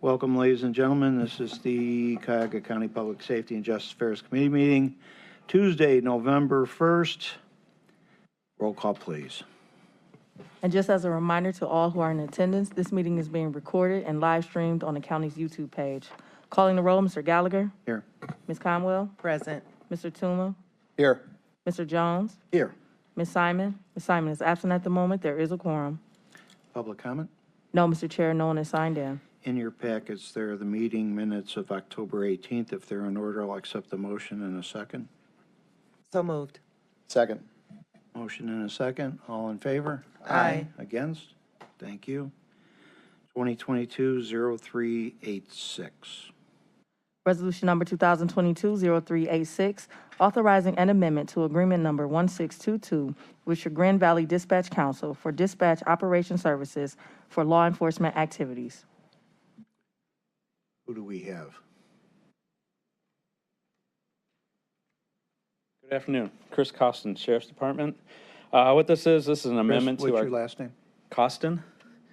Welcome, ladies and gentlemen. This is the Cuyahoga County Public Safety and Justice Affairs Committee meeting, Tuesday, November 1st. Roll call, please. And just as a reminder to all who are in attendance, this meeting is being recorded and live streamed on the county's YouTube page. Calling the roll, Mr. Gallagher. Here. Ms. Conwell. Present. Mr. Tuma. Here. Mr. Jones. Here. Ms. Simon. Ms. Simon is absent at the moment. There is a quorum. Public comment? No, Mr. Chair, no one is signed in. In your packets, there are the meeting minutes of October 18th. If they're in order, I'll accept the motion in a second. So moved. Second. Motion in a second. All in favor? Aye. Against? Thank you. 2022-0386. Resolution number 2022-0386, authorizing an amendment to agreement number 1622 with Chagrin Valley Dispatch Council for dispatch operation services for law enforcement activities. Who do we have? Good afternoon. Chris Costin, Sheriff's Department. What this is an amendment Chris, to what's our... your last name? Costin,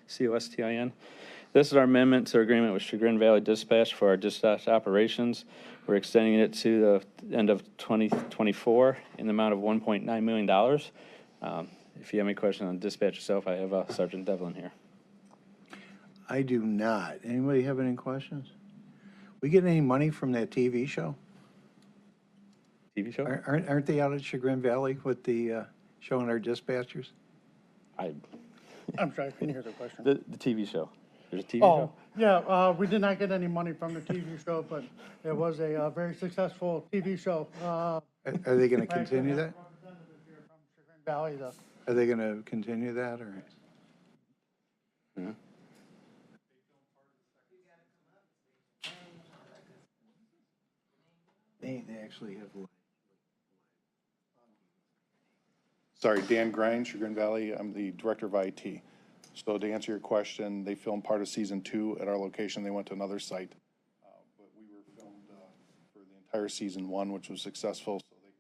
C-O-S-T-I-N. This is our amendment to agreement with Chagrin Valley Dispatch for our dispatch operations. We're extending it to the end of 2024 in the amount of $1.9 million. If you have any questions on dispatch itself, I have Sergeant Devlin here. I do not. Anybody have any questions? We get any money from that TV show? TV show? Aren't they out at Chagrin Valley with the showing our dispatchers? I'm sorry, I couldn't hear the question. The TV show. There's a TV Oh, show? yeah, we did not get any money from the TV show, but it was a very successful TV show. Are they going to continue that? Representative here from Chagrin Valley, Are they going to continue that, or? Yeah. They actually have. Sorry, Dan Grimes, Chagrin Valley. I'm the Director of IT. So to answer your question, they filmed part of season 2 at our location. They went to another site. But we were filmed for the entire season 1, which was successful. So they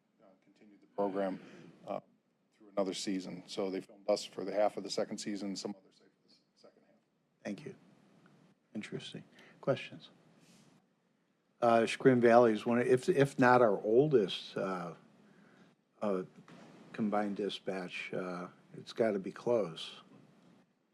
continued the program through another season. So they filmed us for the half of the second season, some other site for the second half. Thank you. Interesting. Questions? Chagrin Valley is one, if not our oldest combined dispatch. It's got to be close.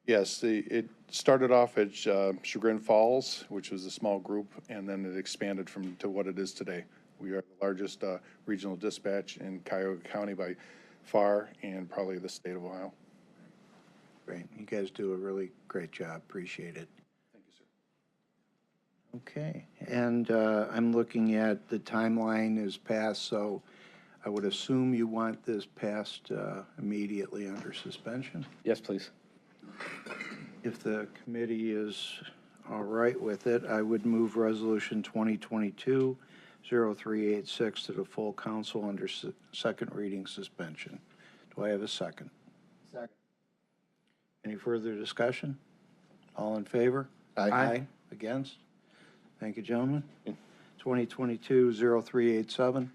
Yes, it started off at Chagrin Falls, which was a small group, and then it expanded to what it is today. We are the largest regional dispatch in Cuyahoga County by far, and probably the state of Ohio. Great. You guys do a really great job. Appreciate it. Thank you, sir. Okay. And I'm looking at the timeline is passed, so I would assume you want this passed immediately under suspension. Yes, please. If the committee is all right with it, I would move Resolution 2022-0386 to the full council under second reading suspension. Do I have a second? Second. Any further discussion? All in favor? Aye. Against? Thank you, gentlemen. 2022-0387.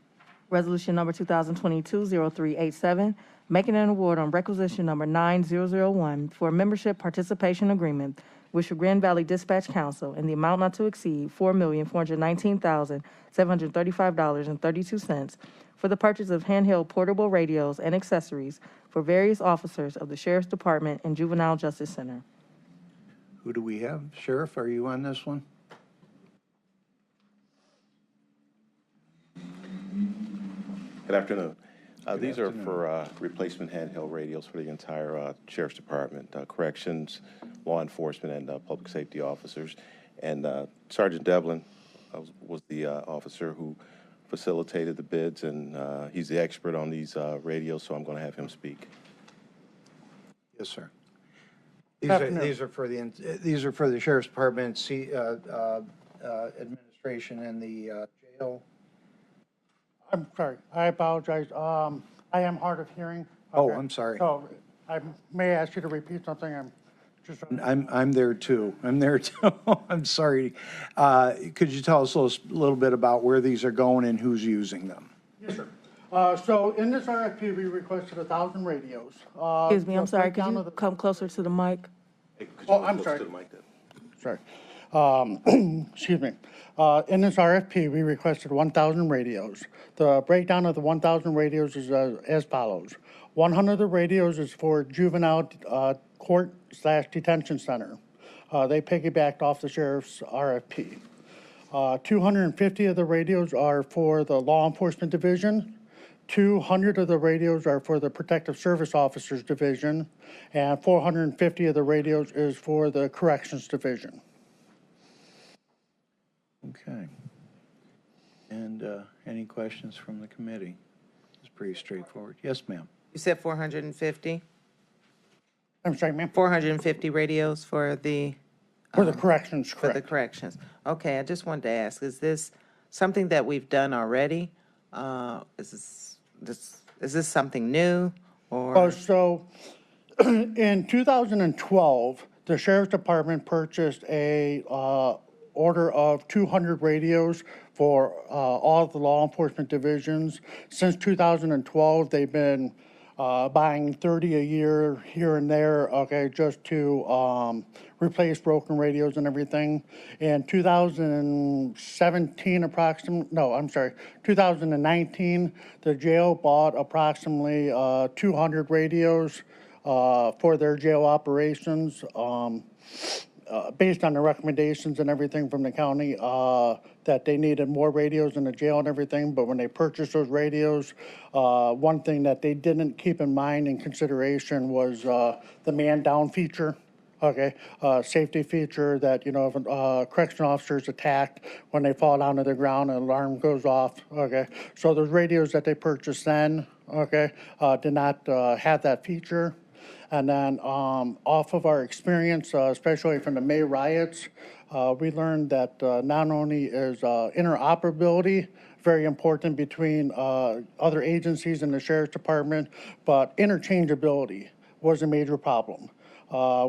Resolution number 2022-0387, making an award on requisition number 9001 for a membership participation agreement with Chagrin Valley Dispatch Council in the amount not to exceed $4,419,735.32 for the purchase of handheld portable radios and accessories for various officers of the Sheriff's Department and Juvenile Justice Center. Who do we have? Sheriff, are you on this one? Good afternoon. These are for replacement handheld radios for the entire Sheriff's Department, corrections, law enforcement, and public safety officers. And Sergeant Devlin was the officer who facilitated the bids, and he's the expert on these radios, so I'm going to have him speak. Yes, sir. These are for the Sheriff's Department, administration, and the jail. I'm sorry, I apologize. I am hard of hearing. Oh, Okay. I'm sorry. So I may ask you to repeat something. I'm there too. I'm sorry. Could you tell us a little bit about where these are going and who's using them? Yes, sir. So in this RFP, we requested 1,000 radios. Excuse me, I'm the sorry, could breakdown you of the- come closer to the mic? Hey, could Oh, you I'm go sorry. to the mic then? Sorry. Excuse me. In this RFP, we requested 1,000 radios. The breakdown of the 1,000 radios is as follows. 100 of the radios is for juvenile court/detention center. They piggybacked off the sheriff's RFP. 250 of the radios are for the law enforcement division. 200 of the radios are for the protective service officers division, and 450 of the radios is for the corrections division. Okay. And any questions from the committee? It's pretty straightforward. Yes, ma'am. You said 450? I'm sorry, ma'am? 450 radios for the For the corrections, for the correct. corrections. Okay, I just wanted to ask, is this something that we've done already? Is this something new or? So in 2012, the sheriff's department purchased a order of 200 radios for all of the law enforcement divisions. Since 2012, they've been buying 30 a year here and there, okay, just to replace broken radios and everything. In 2017, 2019, the jail bought approximately 200 radios for their jail operations. Based on the recommendations and everything from the county, that they needed more radios in the jail and everything, but when they purchased those radios, one thing that they didn't keep in mind in consideration was the man-down feature, okay? Safety feature that, you know, if a correctional officer is attacked, when they fall down to the ground, an alarm goes off, okay? So those radios that they purchased then, okay, did not have that feature. And then off of our experience, especially from the May riots, we learned that not only is interoperability very important between other agencies in the sheriff's department, but interchangeability was a major problem.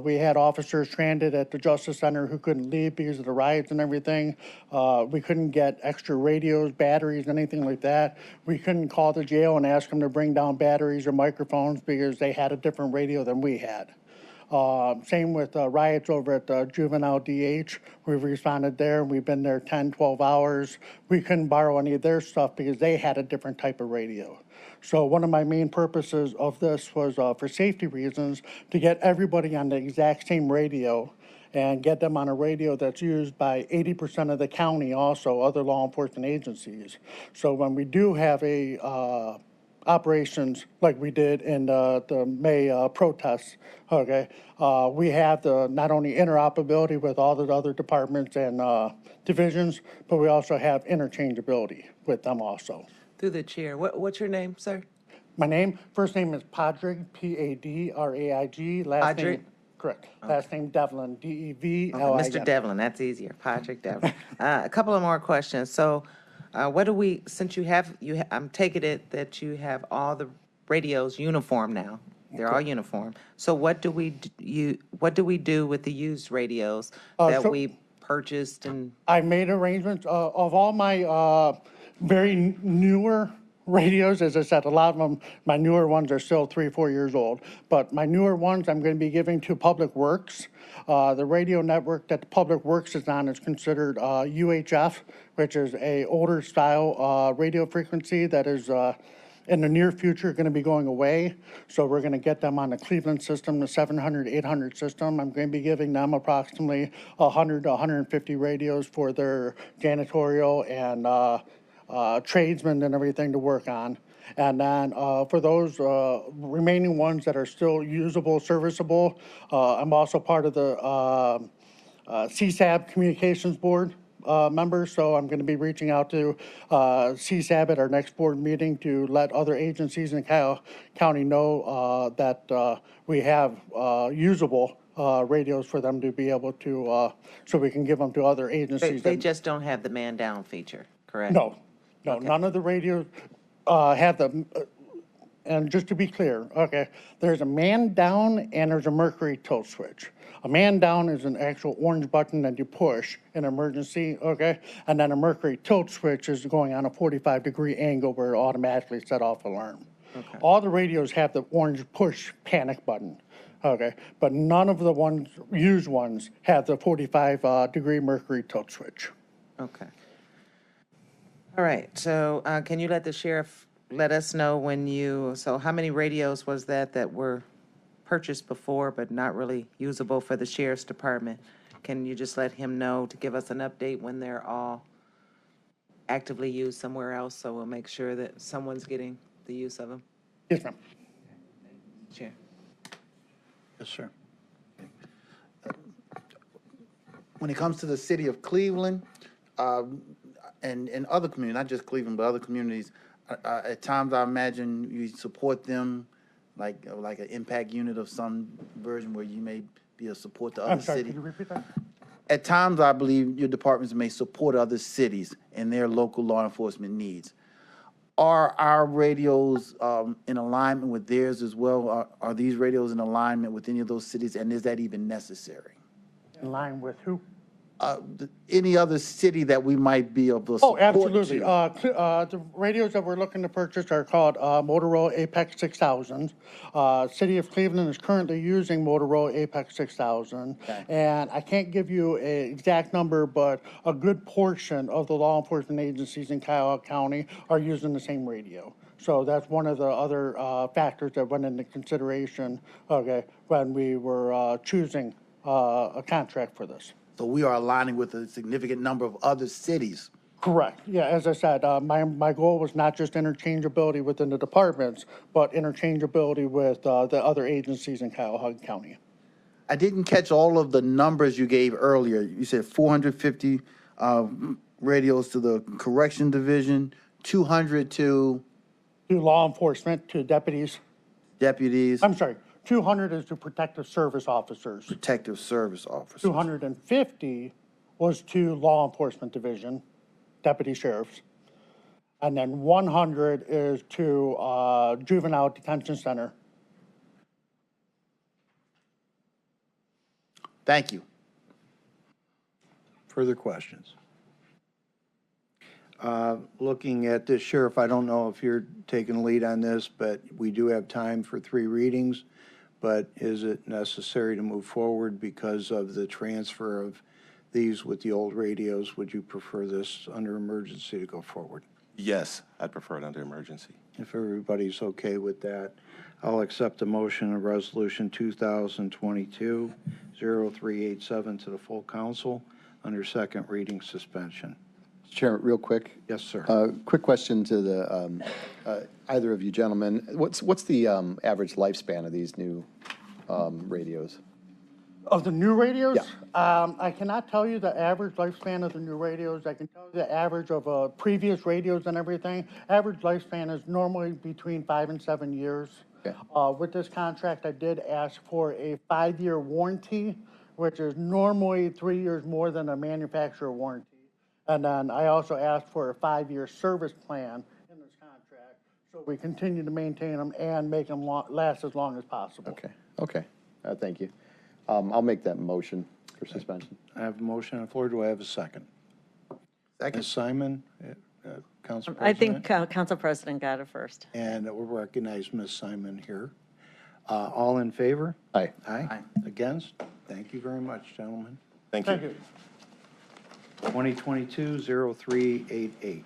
We had officers stranded at the Justice Center who couldn't leave because of the riots and everything. We couldn't get extra radios, batteries, anything like that. We couldn't call the jail and ask them to bring down batteries or microphones because they had a different radio than we had. Same with riots over at Juvenile DH. We've responded there. We've been there 10, 12 hours. We couldn't borrow any of their stuff because they had a different type of radio. So one of my main purposes of this was for safety reasons to get everybody on the exact same radio and get them on a radio that's used by 80% of the county, also other law enforcement agencies. So when we do have a operations like we did in the May protests, okay, we have the not only interoperability with all the other departments and divisions, but we also have interchangeability with them also. Through the chair, what's your name, sir? My first name is Padraig, Padraig. Last Padraig? name, correct. Last name Devlin, Devlin. Mr. Devlin, that's easier, Patrick Devlin. A couple of more questions. So what do we, since I'm taking it that you have all the radios uniform now. They're all uniform. So what do we do with the used radios that we purchased and? I made arrangements of all my very newer radios. As I said, a lot of them, my newer ones are still 3 or 4 years old. But my newer ones I'm going to be giving to Public Works. The radio network that the Public Works is on is considered UHF, which is a older style radio frequency that is in the near future going to be going away. So we're going to get them on the Cleveland system, the 700, 800 system. I'm going to be giving them approximately 100 to 150 radios for their janitorial and tradesmen and everything to work on. And then for those remaining ones that are still usable, serviceable, I'm also part of the CSAB Communications Board members, so I'm going to be reaching out to CSAB at our next board meeting to let other agencies in the county know that we have usable radios for them to be able to, so we can give them to other agencies. They just don't have the man-down feature, correct? No, none of the radios have the, and just to be clear, okay, there's a man down and there's a mercury tilt switch. A man down is an actual orange button that you push in emergency, okay? And then a mercury tilt switch is going on a 45-degree angle where it automatically set off alarm. Okay. All the radios have the orange push panic button. Okay, but none of the ones, used ones, have the 45 degree mercury tilt switch. Okay. All right, so can you let the sheriff let us know when so how many radios was that were purchased before but not really usable for the sheriff's department? Can you just let him know to give us an update when they're all actively used somewhere else, so we'll make sure that someone's getting the use of them? Yes, ma'am. Chair. Yes, sir. When it comes to the city of Cleveland, and other communities, not just Cleveland, but other communities, at times I imagine you support them like an impact unit of some version where you may be a support to I'm other sorry, cities. could you repeat that? At times, I believe your departments may support other cities and their local law enforcement needs. Are our radios in alignment with theirs as well? Are these radios in alignment with any of those cities, and is that even necessary? In line with who? Any other city that we might be of a Oh, support absolutely. to? The radios that we're looking to purchase are called Motorola Apex 6000. City of Cleveland is currently using Motorola Apex 6000. Okay. And I can't give you an exact number, but a good portion of the law enforcement agencies in Cuyahoga County are using the same radio. So that's one of the other factors that went into consideration, okay, when we were choosing a contract for this. So we are aligning with a significant number of other cities. Correct. Yeah, as I said, my goal was not just interchangeability within the departments, but interchangeability with the other agencies in Cuyahoga County. I didn't catch all of the numbers you gave earlier. You said 450 radios to the correction division, 200 to To law enforcement, to deputies, deputies, I'm sorry, 200 is to protective service officers. protective service officers. 250 was to law enforcement division, deputy sheriffs. And then 100 is to juvenile detention center. Thank you. Further questions? Looking at this, Sheriff, I don't know if you're taking lead on this, but we do have time for 3 readings. But is it necessary to move forward because of the transfer of these with the old radios? Would you prefer this under emergency to go forward? Yes, I'd prefer it under emergency. If everybody's okay with that, I'll accept a motion of Resolution 2022-0387 to the full council under second reading suspension. Chairman, real quick. Yes, sir. Quick question to the, either of you gentlemen. What's the average lifespan of these new radios? Of the new radios? Yeah. I cannot tell you the average lifespan of the new radios. I can tell you the average of previous radios and everything. Average lifespan is normally between 5 and 7 years. Okay. With this contract, I did ask for a 5-year warranty, which is normally 3 years more than a manufacturer warranty. And then I also asked for a 5-year service plan in this contract, so we continue to maintain them and make them last as long as possible. Okay, thank you. I'll make that motion for suspension. I have a motion on the floor. Do I have a second? Ms. Simon, Council I President? think Council President got it first. And we'll recognize Ms. Simon here. All in favor? Aye. Aye. Against? Thank you very much, gentlemen. Thank you. Thank you. 2022-0388.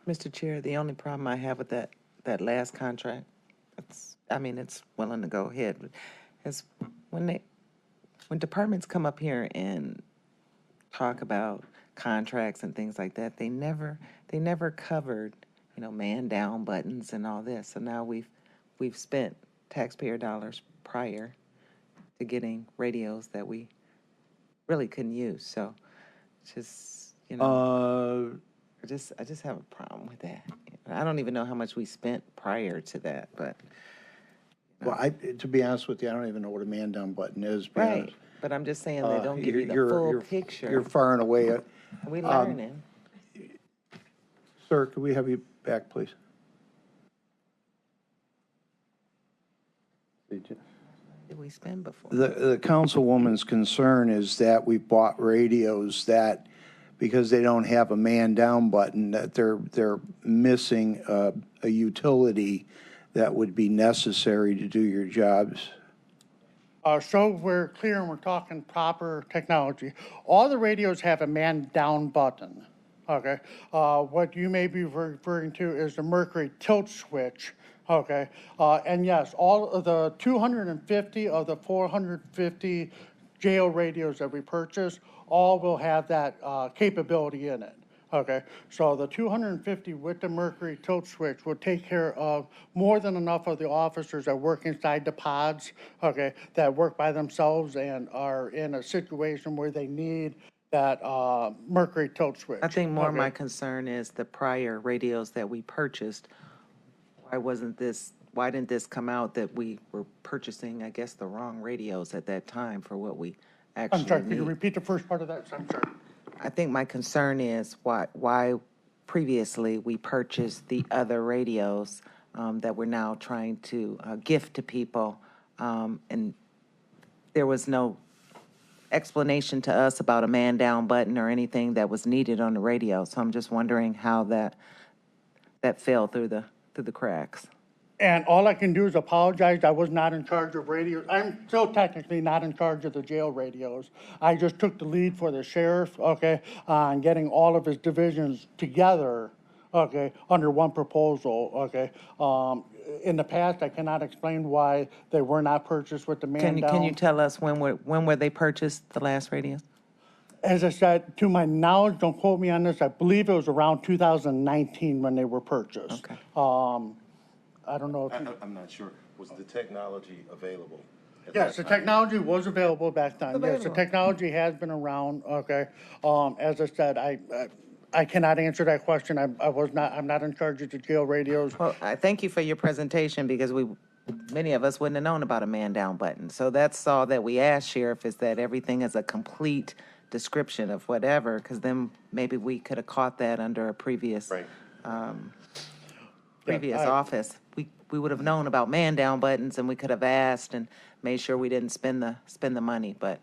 Mr. Chair, the only problem I have with that last contract, it's willing to go ahead, but is when departments come up here and talk about contracts and things like that, they never covered, man down buttons and all this. So now we've spent taxpayer dollars prior to getting radios that we really couldn't use. So just, I just have a problem with that. I don't even know how much we spent prior to that, but. Well, to be honest with you, I don't even know what a man-down button is. to be Right, honest. but I'm just saying they don't give you the You're- full you're- picture. You're far and away. We learning. Sir, could we have you back, please? Did we spend before? The councilwoman's concern is that we bought radios that, because they don't have a man-down button, that they're missing a utility that would be necessary to do your jobs. So we're clear and we're talking proper technology. All the radios have a man-down button, okay? What you may be referring to is the Mercury tilt switch, okay? And yes, all of the 250 of the 450 jail radios that we purchased, all will have that capability in it. Okay, so the 250 with the Mercury tilt switch will take care of more than enough of the officers that work inside the pods, okay, that work by themselves and are in a situation where they need that Mercury tilt switch. I think more okay? my concern is the prior radios that we purchased. Why didn't this come out that we were purchasing, I guess, the wrong radios at that time for what we actually I'm sorry, could you need? repeat the first part of that? I'm sorry. I think my concern is why previously we purchased the other radios that we're now trying to gift to people, and there was no explanation to us about a man-down button or anything that was needed on the radio. So I'm just wondering how that fell through the cracks. And all I can do is apologize. I was not in charge of radios. I'm still technically not in charge of the jail radios. I just took the lead for the sheriff, okay, on getting all of his divisions together, okay, under one proposal, okay. In the past, I cannot explain why they were not purchased with the man down. Can you tell us when were they purchased, the last radios? As I said, to my knowledge, don't quote me on this, I believe it was around 2019 when they were purchased. Okay. I don't know if you. I'm not sure. Was the technology available? at Yes, the that time? technology was available back then. Yes, the Available. technology has been around, okay? As I said, I cannot answer that question. I'm not in charge of the jail radios. Well, I thank you for your presentation because many of us wouldn't have known about a man-down button. So that's all that we ask, Sheriff, is that everything is a complete description of whatever, because then maybe we could have caught that under a previous Right. previous I- office. We would have known about man-down buttons, and we could have asked and made sure we didn't spend the money, but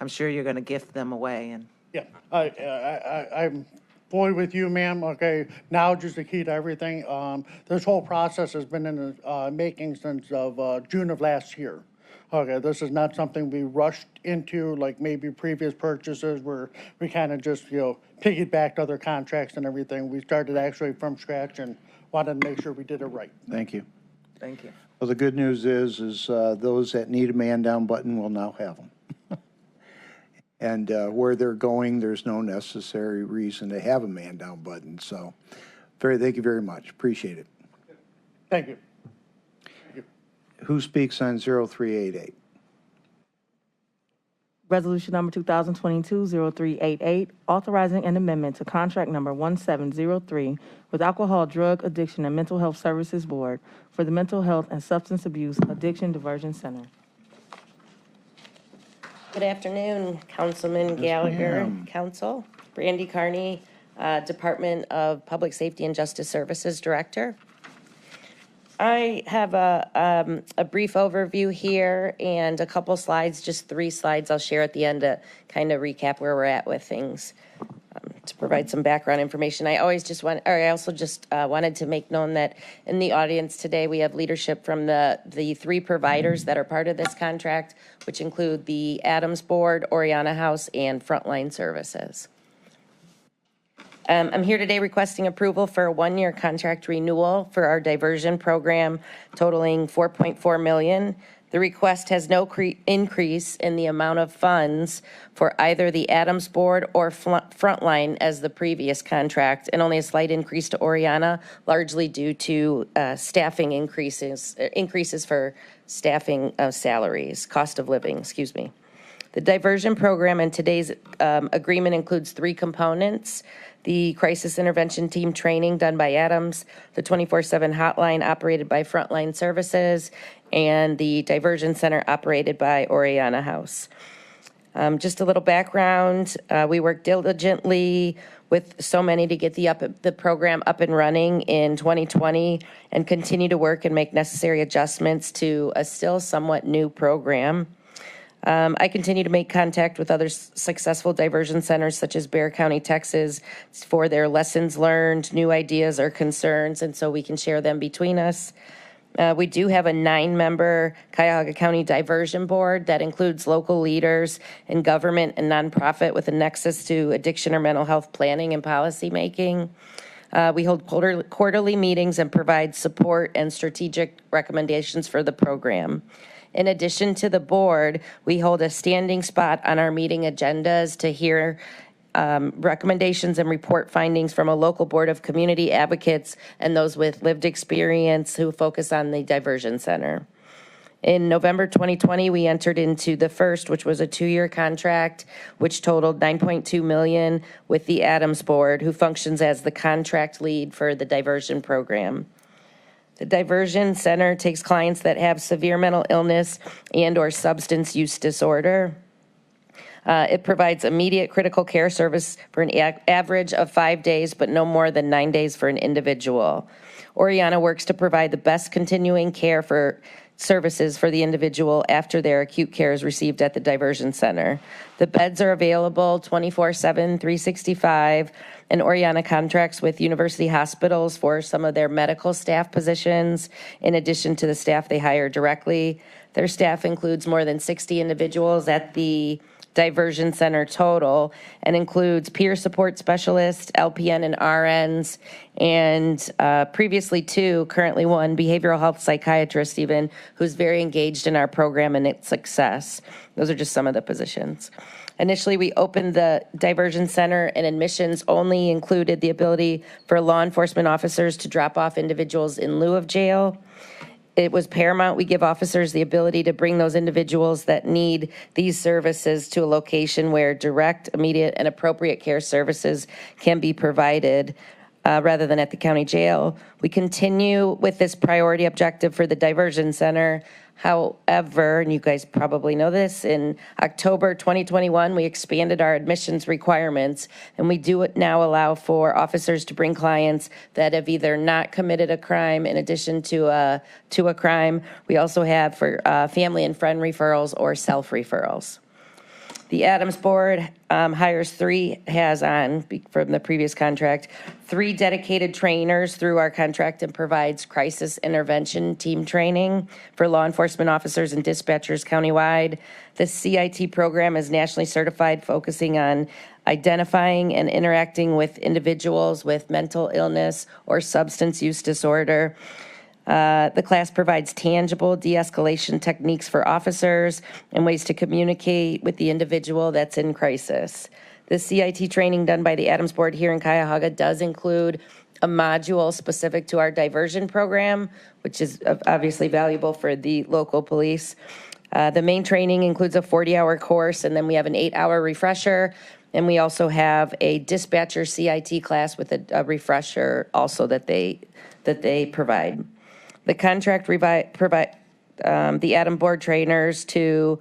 I'm sure you're going to gift them away, and Yeah, I'm fully with you, ma'am, okay? Knowledge is the key to everything. This whole process has been in the making since of June of last year. Okay, this is not something we rushed into like maybe previous purchases where we kind of just, piggybacked other contracts and everything. We started actually from scratch and wanted to make sure we did it right. Thank you. thank you. Well, the good news is those that need a man-down button will now have them. And where they're going, there's no necessary reason to have a man-down button. So, thank you very much. Appreciate it. Thank you. Who speaks on 0388? Resolution number 2022-0388, authorizing an amendment to contract number 1703 with Alcohol, Drug Addiction, and Mental Health Services Board for the Mental Health and Substance Abuse Addiction Diversion Center. Good afternoon, Councilman Gallagher, ma'am. Council. Brandy Carney, Department of Public Safety and Justice Services Director. I have a brief overview here and a couple slides, just 3 slides I'll share at the end to kind of recap where we're at with things. To provide some background information, I also just wanted to make known that in the audience today, we have leadership from the 3 providers that are part of this contract, which include the Adams Board, Oriana House, and Frontline Services. I'm here today requesting approval for a 1-year contract renewal for our diversion program totaling $4.4 million. The request has no increase in the amount of funds for either the Adams Board or Frontline as the previous contract, and only a slight increase to Oriana, largely due to staffing increases for staffing salaries, cost of living, excuse me. The diversion program in today's agreement includes 3 components: the crisis intervention team training done by Adams, the 24/7 hotline operated by Frontline Services, and the diversion center operated by Oriana House. Just a little background, we worked diligently with so many to get the program up and running in 2020 and continue to work and make necessary adjustments to a still somewhat new program. I continue to make contact with other successful diversion centers such as Bexar County, Texas, for their lessons learned, new ideas or concerns, and so we can share them between us. We do have a 9-member Cuyahoga County Diversion Board that includes local leaders in government and nonprofit with a nexus to addiction or mental health planning and policymaking. We hold quarterly meetings and provide support and strategic recommendations for the program. In addition to the board, we hold a standing spot on our meeting agendas to hear recommendations and report findings from a local board of community advocates and those with lived experience who focus on the diversion center. In November 2020, we entered into the first, which was a 2-year contract, which totaled $9.2 million with the Adams Board, who functions as the contract lead for the diversion program. The diversion center takes clients that have severe mental illness and/or substance use disorder. It provides immediate critical care service for an average of 5 days, but no more than 9 days for an individual. Oriana works to provide the best continuing care for services for the individual after their acute care is received at the diversion center. The beds are available 24/7, 365, and Oriana contracts with university hospitals for some of their medical staff positions, in addition to the staff they hire directly. Their staff includes more than 60 individuals at the diversion center total, and includes peer support specialists, LPN and RNs, and previously 2, currently 1 behavioral health psychiatrist even, who's very engaged in our program and its success. Those are just some of the positions. Initially, we opened the diversion center, and admissions only included the ability for law enforcement officers to drop off individuals in lieu of jail. It was paramount we give officers the ability to bring those individuals that need these services to a location where direct, immediate, and appropriate care services can be provided rather than at the county jail. We continue with this priority objective for the diversion center. However, and you guys probably know this, in October 2021, we expanded our admissions requirements, and we do now allow for officers to bring clients that have either not committed a crime in addition to a crime. We also have for family and friend referrals or self-referrals. The Adams Board hires 3, from the previous contract, 3 dedicated trainers through our contract and provides crisis intervention team training for law enforcement officers and dispatchers countywide. The CIT program is nationally certified, focusing on identifying and interacting with individuals with mental illness or substance use disorder. The class provides tangible de-escalation techniques for officers and ways to communicate with the individual that's in crisis. The CIT training done by the Adams Board here in Cuyahoga does include a module specific to our diversion program, which is obviously valuable for the local police. The main training includes a 40-hour course, and then we have an 8-hour refresher, and we also have a dispatcher CIT class with a refresher also that they provide. The contract provide the Adams Board trainers to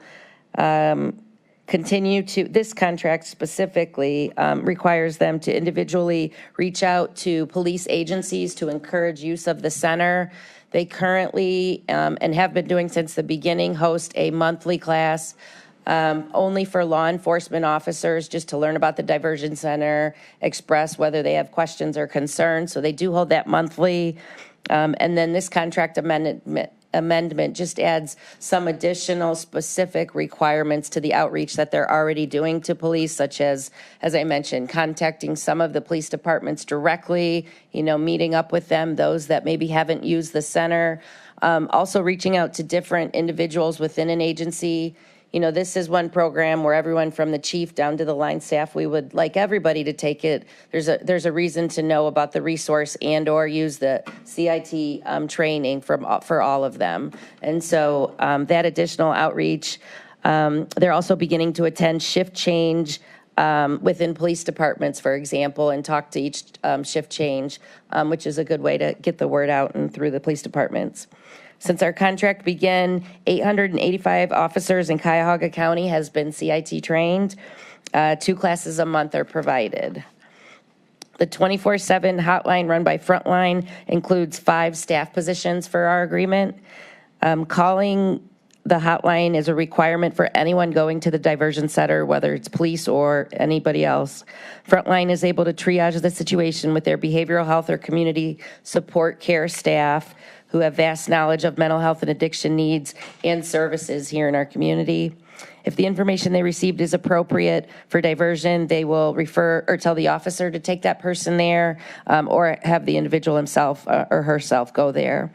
continue to, this contract specifically requires them to individually reach out to police agencies to encourage use of the center. They currently, and have been doing since the beginning, host a monthly class only for law enforcement officers, just to learn about the diversion center, express whether they have questions or concerns. So they do hold that monthly. And then this contract amendment just adds some additional specific requirements to the outreach that they're already doing to police, such as I mentioned, contacting some of the police departments directly, meeting up with them, those that maybe haven't used the center. Also reaching out to different individuals within an agency. This is one program where everyone from the chief down to the line staff, we would like everybody to take it. There's a reason to know about the resource and or use the CIT training for all of them. And so that additional outreach, they're also beginning to attend shift change within police departments, for example, and talk to each shift change, which is a good way to get the word out and through the police departments. Since our contract began, 885 officers in Cuyahoga County has been CIT trained. 2 classes a month are provided. The 24/7 hotline run by Frontline includes 5 staff positions for our agreement. Calling the hotline is a requirement for anyone going to the diversion center, whether it's police or anybody else. Frontline is able to triage the situation with their behavioral health or community support care staff who have vast knowledge of mental health and addiction needs and services here in our community. If the information they received is appropriate for diversion, they will refer or tell the officer to take that person there, or have the individual himself or herself go there.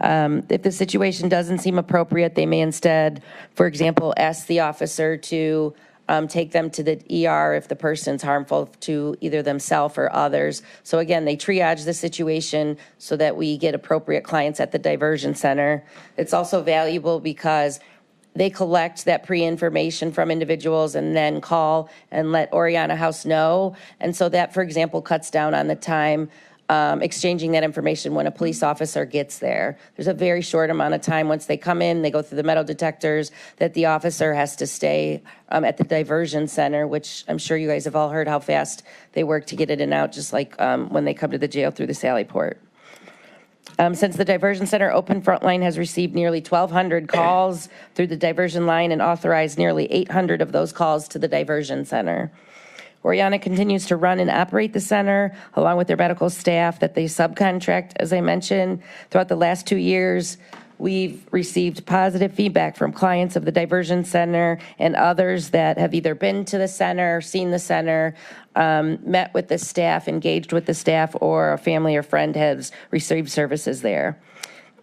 If the situation doesn't seem appropriate, they may instead, for example, ask the officer to take them to the ER if the person's harmful to either themselves or others. So again, they triage the situation so that we get appropriate clients at the diversion center. It's also valuable because they collect that pre-information from individuals and then call and let Oriana House know. And so that, for example, cuts down on the time exchanging that information when a police officer gets there. There's a very short amount of time once they come in, they go through the metal detectors, that the officer has to stay at the diversion center, which I'm sure you guys have all heard how fast they work to get in and out, just like when they come to the jail through the Sally Port. Since the diversion center opened, Frontline has received nearly 1,200 calls through the diversion line and authorized nearly 800 of those calls to the diversion center. Oriana continues to run and operate the center along with their medical staff that they subcontract, as I mentioned. Throughout the last 2 years, we've received positive feedback from clients of the diversion center and others that have either been to the center, seen the center, met with the staff, engaged with the staff, or a family or friend has received services there.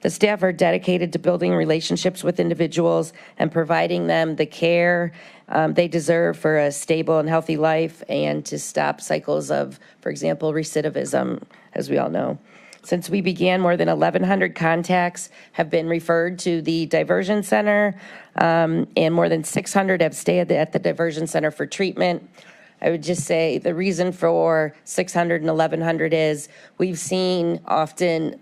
The staff are dedicated to building relationships with individuals and providing them the care they deserve for a stable and healthy life and to stop cycles of, for example, recidivism, as we all know. Since we began, more than 1,100 contacts have been referred to the diversion center, and more than 600 have stayed at the diversion center for treatment. I would just say the reason for 600 and 1,100 is we've seen often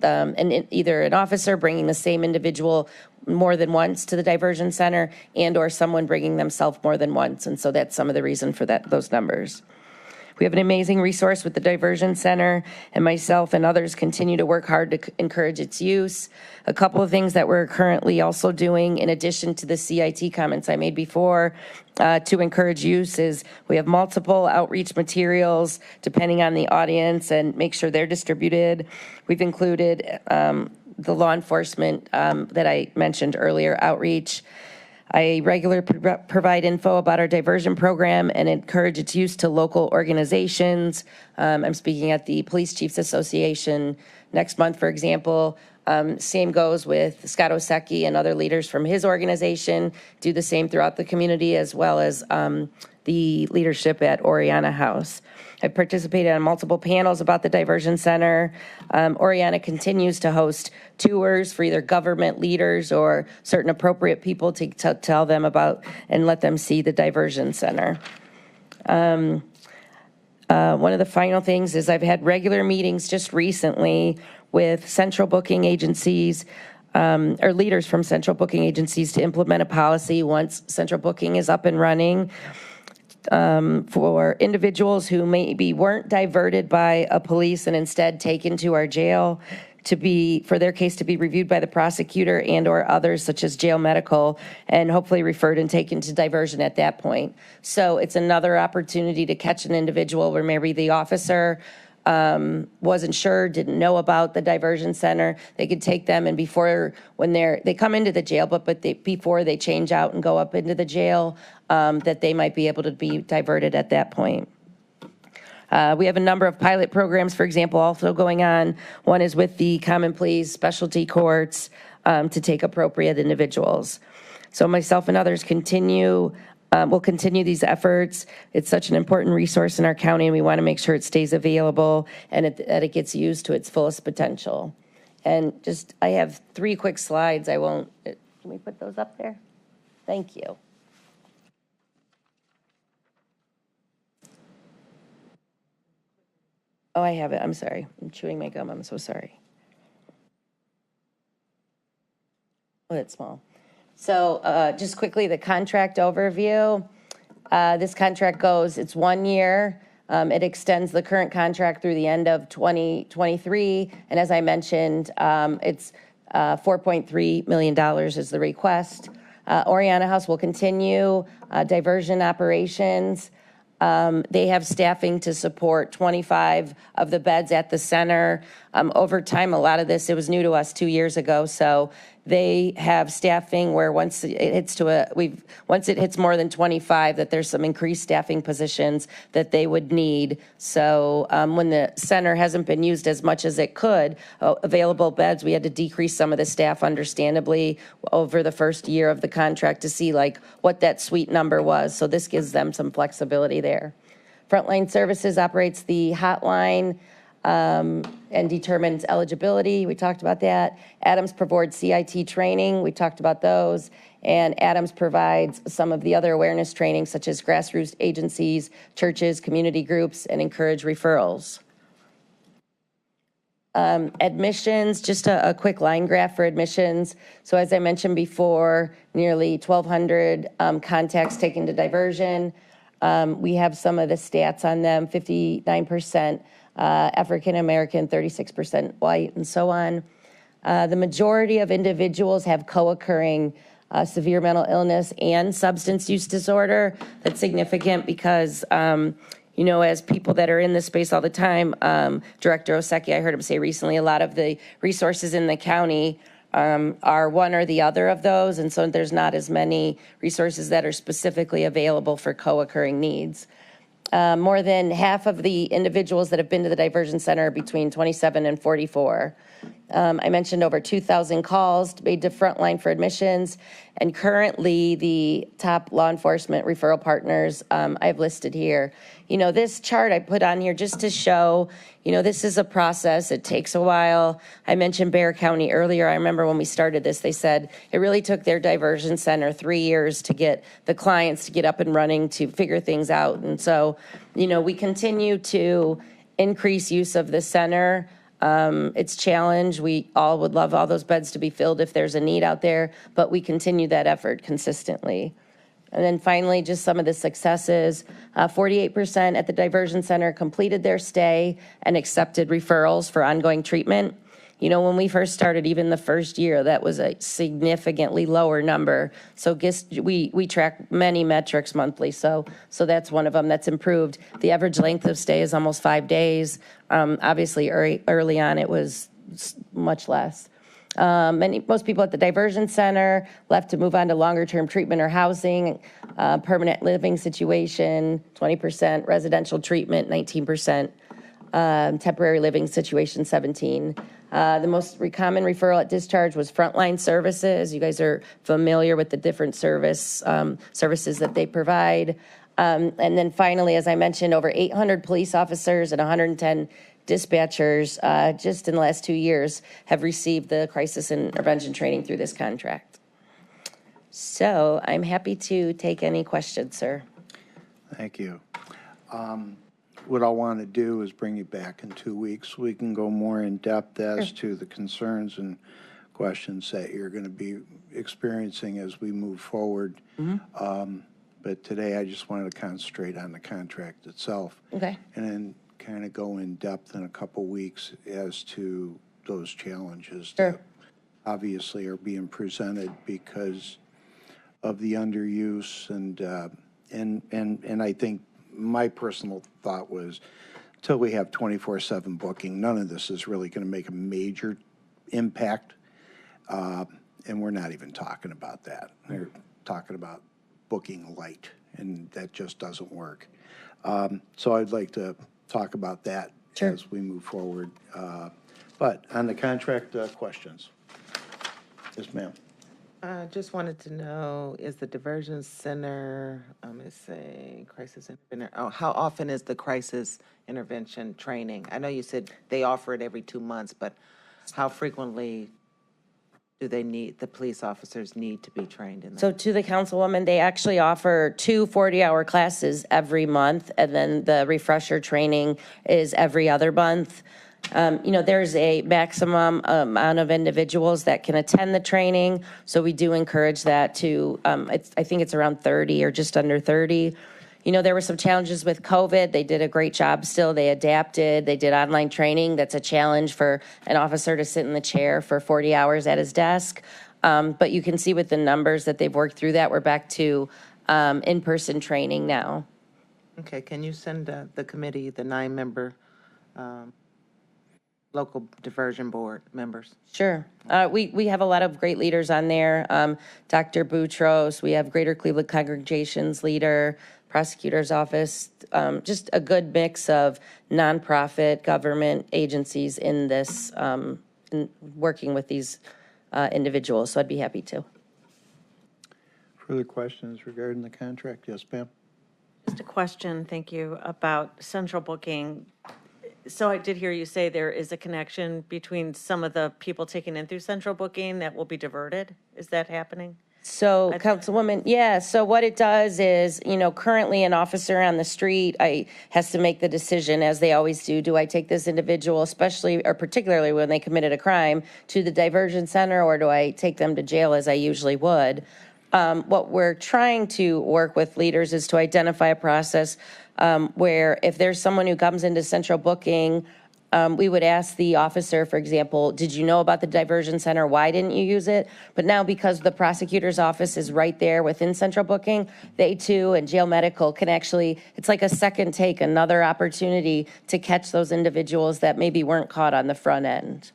either an officer bringing the same individual more than once to the diversion center and or someone bringing themselves more than once. And so that's some of the reason for those numbers. We have an amazing resource with the diversion center, and myself and others continue to work hard to encourage its use. A couple of things that we're currently also doing, in addition to the CIT comments I made before, to encourage use is we have multiple outreach materials depending on the audience and make sure they're distributed. We've included the law enforcement that I mentioned earlier, outreach. I regularly provide info about our diversion program and encourage its use to local organizations. I'm speaking at the Police Chiefs Association next month, for example. Same goes with Scott Osecki and other leaders from his organization. Do the same throughout the community, as well as the leadership at Oriana House. I've participated on multiple panels about the diversion center. Oriana continues to host tours for either government leaders or certain appropriate people to tell them about and let them see the diversion center. One of the final things is I've had regular meetings just recently with central booking agencies or leaders from central booking agencies to implement a policy once central booking is up and running. For individuals who maybe weren't diverted by a police and instead taken to our jail for their case to be reviewed by the prosecutor and or others such as jail medical and hopefully referred and taken to diversion at that point. So it's another opportunity to catch an individual where maybe the officer wasn't sure, didn't know about the diversion center. They could take them, and they come into the jail, but before they change out and go up into the jail, that they might be able to be diverted at that point. We have a number of pilot programs, for example, also going on. One is with the Common Pleas Specialty Courts to take appropriate individuals. So myself and others will continue these efforts. It's such an important resource in our county, and we want to make sure it stays available and that it gets used to its fullest potential. And I have 3 quick slides. Can we put those up there? Thank you. Oh, I have it. I'm sorry. I'm chewing my gum. I'm so sorry. Oh, that's small. So just quickly, the contract overview. This contract it's 1 year. It extends the current contract through the end of 2023. And as I mentioned, it's $4.3 million is the request. Oriana House will continue diversion operations. They have staffing to support 25 of the beds at the center. Over time, a lot of this, it was new to us 2 years ago, so they have staffing where once it hits more than 25, that there's some increased staffing positions that they would need. So when the center hasn't been used as much as it could, available beds, we had to decrease some of the staff understandably over the first year of the contract to see like what that suite number was. So this gives them some flexibility there. Frontline Services operates the hotline and determines eligibility. We talked about that. Adams provides CIT training. We talked about those. And Adams provides some of the other awareness training, such as grassroots agencies, churches, community groups, and encourage referrals. Admissions, just a quick line graph for admissions. So as I mentioned before, nearly 1,200 contacts taken to diversion. We have some of the stats on them, 59% African-American, 36% white, and so on. The majority of individuals have co-occurring severe mental illness and substance use disorder. That's significant because, you know, as people that are in this space all the time, Director Oseki, I heard him say recently, a lot of the resources in the county are one or the other of those, and so there's not as many resources that are specifically available for co-occurring needs. More than half of the individuals that have been to the diversion center are between 27 and 44. I mentioned over 2,000 calls made to Frontline for admissions, and currently the top law enforcement referral partners I've listed here. You know, this chart I put on here just to show, you know, this is a process. It takes a while. I mentioned Bexar County earlier. I remember when we started this, they said it really took their diversion center 3 years to get the clients to get up and running, to figure things out. And so, you know, we continue to increase use of the center. It's challenged. We all would love all those beds to be filled if there's a need out there, but we continue that effort consistently. And then finally, just some of the successes. 48% at the diversion center completed their stay and accepted referrals for ongoing treatment. You know, when we first started, even the first year, that was a significantly lower number. So we track many metrics monthly, so that's one of them that's improved. The average length of stay is almost 5 days. Obviously, early on, it was much less. Most people at the diversion center left to move on to longer-term treatment or housing, permanent living situation, 20%, residential treatment, 19%, temporary living situation, 17%. The most common referral at discharge was Frontline Services. You guys are familiar with the different services that they provide. And then finally, as I mentioned, over 800 police officers and 110 dispatchers just in the last 2 years have received the crisis intervention training through this contract. So I'm happy to take any questions, sir. Thank you. What I want to do is bring you back in 2 weeks so we can go more in depth as to the concerns and questions that you're going to be experiencing as we move forward. But today I just wanted to concentrate on the contract itself. Okay. And then kind of go in depth in a couple weeks as to those challenges that obviously are being presented because of the underuse and I think my personal thought was until we have 24/7 booking, none of this is really going to make a major impact. And we're not even talking about that. We're talking about booking light, and that just doesn't work. So I'd like to talk about that as we move forward. But on the contract questions. Yes, ma'am. Just wanted to know, is the diversion center, let's say, crisis intervention, how often is the crisis intervention training? I know you said they offer it every 2 months, but how frequently do the police officers need to be trained in that? So to the councilwoman, they actually offer 2 40-hour classes every month, and then the refresher training is every other month. You know, there's a maximum amount of individuals that can attend the training, so we do encourage that to, I think it's around 30 or just under 30. There were some challenges with COVID. They did a great job still. They adapted. They did online training. That's a challenge for an officer to sit in the chair for 40 hours at his desk. But you can see with the numbers that they've worked through that. We're back to in-person training now. Okay, can you send the committee, the 9-member local diversion board members? Sure. We have a lot of great leaders on there. Dr. Boutros, we have Greater Cleveland Congregations leader, prosecutor's office, just a good mix of nonprofit government agencies in this, in working with these individuals. So I'd be happy to. Further questions regarding the contract? Yes, ma'am. Just a question, thank you, about central booking. So I did hear you say there is a connection between some of the people taken in through central booking that will be diverted. Is that happening? So, Councilwoman, yeah, so what it does is, currently an officer on the street has to make the decision, as they always do I take this individual, especially or particularly when they committed a crime, to the diversion center, or do I take them to jail as I usually would? What we're trying to work with leaders is to identify a process where if there's someone who comes into central booking, we would ask the officer, for example, did you know about the diversion center? Why didn't you use it? But now because the prosecutor's office is right there within central booking, they too and jail medical can actually, it's like a second take, another opportunity to catch those individuals that maybe weren't caught on the front end. Does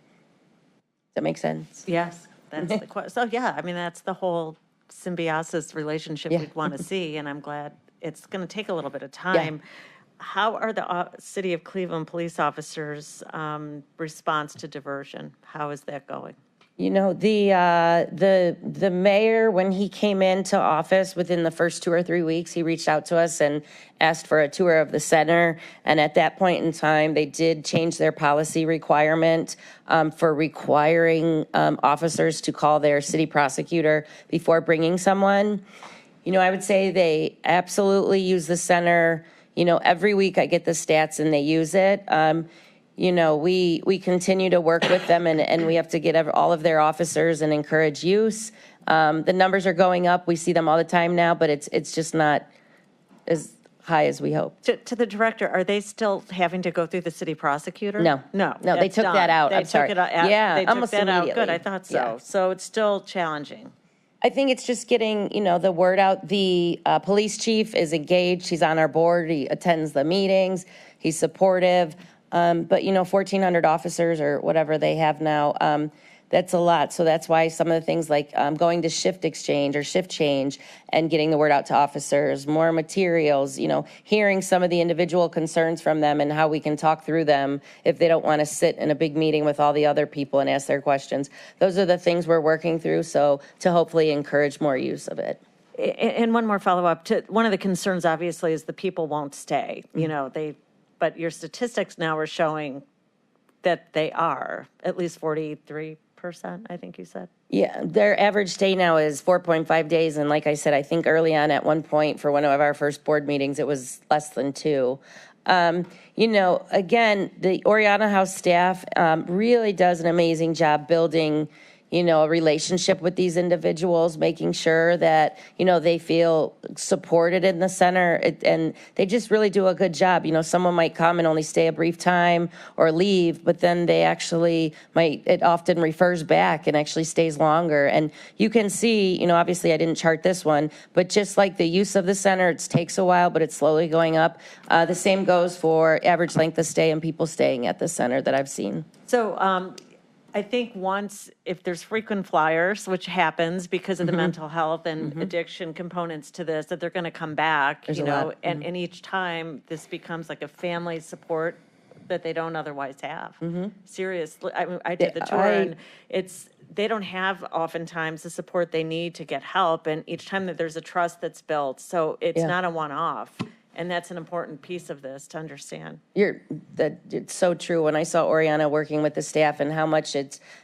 that make sense? Yes, that's the question. So, yeah, I mean, that's the whole symbiosis relationship we'd want to see, and I'm glad it's going to take a little bit of time. How are the City of Cleveland police officers' response to diversion? How is that going? The mayor, when he came into office within the first 2 or 3 weeks, he reached out to us and asked for a tour of the center. And at that point in time, they did change their policy requirement for requiring officers to call their city prosecutor before bringing someone. I would say they absolutely use the center. Every week I get the stats and they use it. We continue to work with them and we have to get all of their officers and encourage use. The numbers are going up. We see them all the time now, but it's just not as high as we hope. To the director, are they still having to go through the city prosecutor? No, they that's took done. that out. They I'm took sorry. it out. Yeah, they took almost that out. immediately. Good, I thought so. Yeah. So it's still challenging. I think it's just getting, the word out. The police chief is engaged. He's on our board. He attends the meetings. He's supportive. But 1,400 officers or whatever they have now, that's a lot. So that's why some of the things like going to shift exchange or shift change and getting the word out to officers, more materials, hearing some of the individual concerns from them and how we can talk through them if they don't want to sit in a big meeting with all the other people and ask their questions. Those are the things we're working through. So to hopefully encourage more use of it. And one more follow-up. One of the concerns, obviously, is the people won't stay. But your statistics now are showing that they are, at least 43%, I think you said. Yeah, their average stay now is 4.5 days. And like I said, I think early on at one point for one of our first board meetings, it was less than 2. Again, the Oriana House staff really does an amazing job building a relationship with these individuals, making sure that, they feel supported in the center. And they just really do a good job. Someone might come and only stay a brief time or leave, but then they actually it often refers back and actually stays longer. And you can see, obviously I didn't chart this one, but just like the use of the center, it takes a while, but it's slowly going up. The same goes for average length of stay and people staying at the center that I've seen. So, I think if there's frequent flyers, which happens because of the mental health and addiction components to this, that they're going to come back, There's a lot. and each time this becomes like a family support that they don't otherwise have. Seriously, I did the tour and they don't have oftentimes the support they need to get help. And each time that there's a trust that's built, so it's not a one-off. And that's an important piece of this to understand. It's so true. When I saw Oriana working with the staff and how much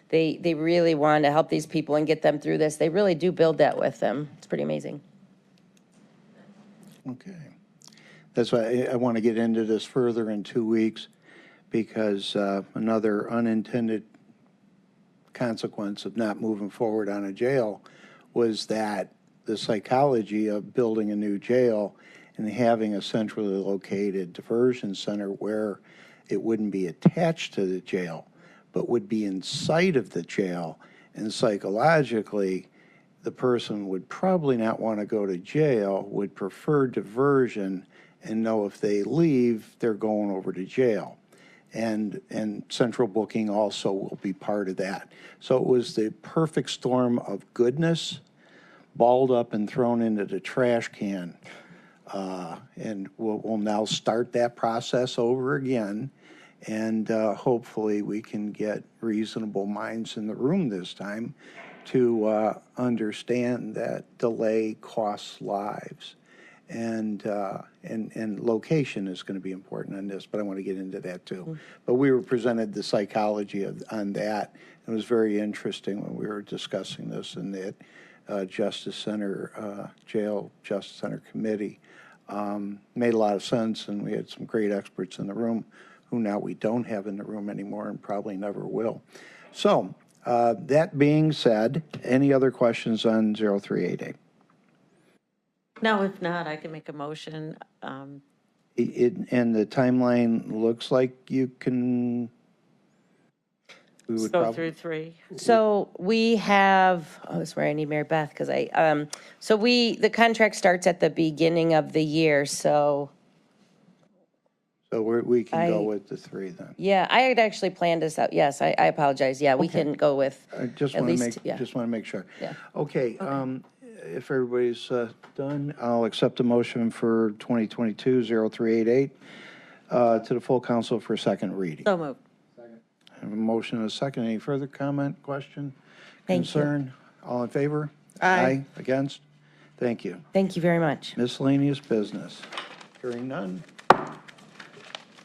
they really want to help these people and get them through this, they really do build that with them. It's pretty amazing. Okay. That's why I want to get into this further in 2 weeks, because another unintended consequence of not moving forward on a jail was that the psychology of building a new jail and having a centrally located diversion center where it wouldn't be attached to the jail, but would be inside of the jail. And psychologically, the person would probably not want to go to jail, would prefer diversion, and know if they leave, they're going over to jail. And central booking also will be part of that. So it was the perfect storm of goodness, balled up and thrown into the trash can. And we'll now start that process over again. And hopefully we can get reasonable minds in the room this time to understand that delay costs lives. And location is going to be important on this, but I want to get into that too. But we were presented the psychology on that. It was very interesting when we were discussing this in the Justice Center, Jail Justice Center Committee. Made a lot of sense, and we had some great experts in the room who now we don't have in the room anymore and probably never will. So that being said, any other questions on 0388? No, if not, I can make a motion. And the timeline looks like you can, we would Go probably. through three. So we have, oh, this is where I need Mary Beth, because so the contract starts at the beginning of the year, so, So we can go I- with the three then. yeah, I had actually planned this out, yes, I apologize, yeah, we can go with, I just At want to least, make, yeah. just want to make sure. Yeah. Okay, if everybody's done, I'll accept a motion for 2022-0388 to the full council for second reading. So moved. I have a motion and a second. Any further comment, question, Thank you. concern? All in favor? Aye. Against? Thank you. thank you very much. Miscellaneous business. Hearing none.